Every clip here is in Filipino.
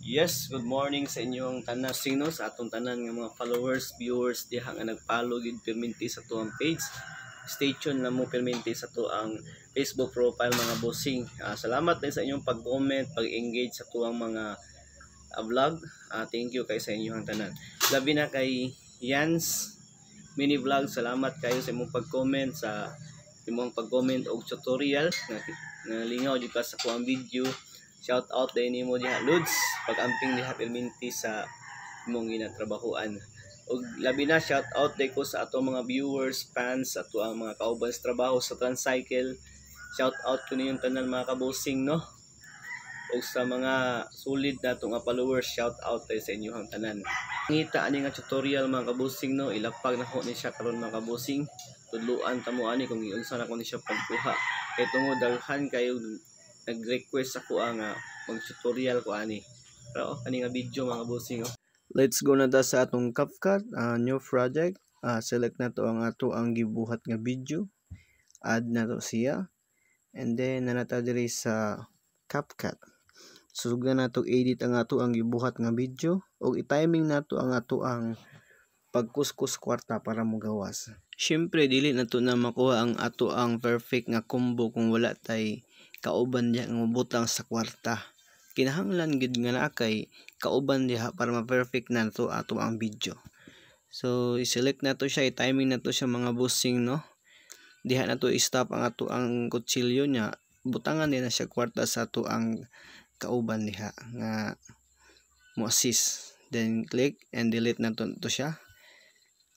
Yes, good morning sa inyong tanan sino sa atong tanan nga mga followers, viewers diha nga nagfollow gid perminti sa tuang page. Stay tuned na mo perminti sa tuang Facebook profile mga bossing. Salamat din sa inyong pag-comment, pag-engage sa tuang mga vlog. Thank you kay sa inyong tanan. Labi na kay Yans mini vlog. Salamat kayo sa imong pag-comment og tutorial na lingaw di pa sa kuang video. Shout out din nimo diha Lods pag-amping diha perminti sa imong ginatrabahuan. Og labi na shout out day ko sa atong mga viewers, fans, ato ang mga kauban sa trabaho sa Transcycle. Shout out ko ninyong tanan mga kabosing no. Og sa mga solid natong followers, shout out tayo sa inyong tanan. Ngita ani nga tutorial mga kabosing no, ilapag na ko ni siya karon mga kabosing. Tudluan ta mo ani kung unsa na ko ni siya pagkuha. Kay tungod daghan kayo nag-request ako nga mag-tutorial ko ani. Pero ani nga video mga bossing. Let's go na ta sa atong CapCut, new project. Select na to ang gibuhat nga video. Add na to siya. And then nanata diri sa CapCut. Sugdan na to edit ang ato ang gibuhat nga video og i-timing na to ang pagkuskus kwarta para mo gawas. Syempre dili na to na makuha ang ato ang perfect nga combo kung wala tay kauban diha nga mabutang sa kwarta. Kinahanglan gid nga naa kay kauban diha para ma-perfect na to ato ang video. So i-select na to siya, i-timing na to siya mga bossing no. Diha na to i-stop ang ato ang kutsilyo niya. Butangan din na siya kwarta sa ato ang kauban diha nga mo assist. Then click and delete na to siya.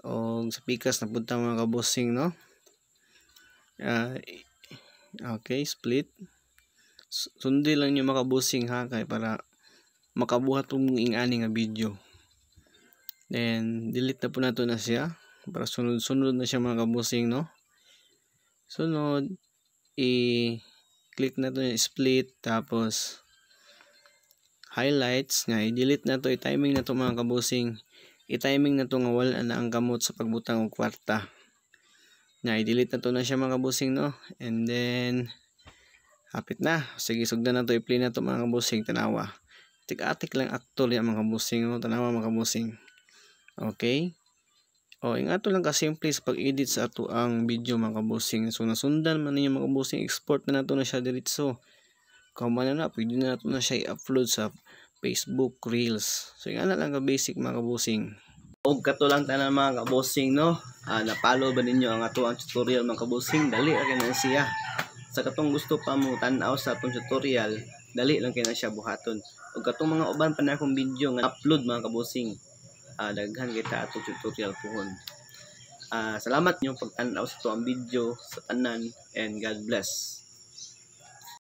O sa pikas na punta mga kabossing no. Okay, split. Sundi lang niyo makabusing ha kay para makabuhat tong ingani nga video. Then delete na po nato na siya para sunod-sunod na siya mga kabusing no. Sunod i-click na to yung split tapos highlights nga i-delete na to, i-timing na to mga kabusing. I-timing na to nga wala na ang kamot sa pagbutang og kwarta. Na i-delete na to na siya mga kabusing no. And then hapit na. Sige, sugdan na to. I-play na to mga kabusing. Tanawa. Tik-atik lang actual yan mga kabusing. No? Tanawa mga kabusing. Okay. O, ingato lang kasimple sa pag-edit sa ato ang video mga kabusing. So, nasundan man ninyo mga kabusing. Export na to na siya diretso. Kung man na, pwede na to na siya i-upload sa Facebook Reels. So, yung lang ka-basic mga kabusing. Og kato lang tanan mga kabusing no. Na-follow ba ninyo ang ato ang tutorial mga kabusing? Dali ra na siya. Sa katong gusto pa mo tan-aw sa atong tutorial, dali lang kay na siya buhaton. Ug katong mga uban pa na akong video nga upload mga kabusing, daghan kita atong tutorial puhon. Salamat niyo pagtan-aw sa tuang video sa tanan and God bless.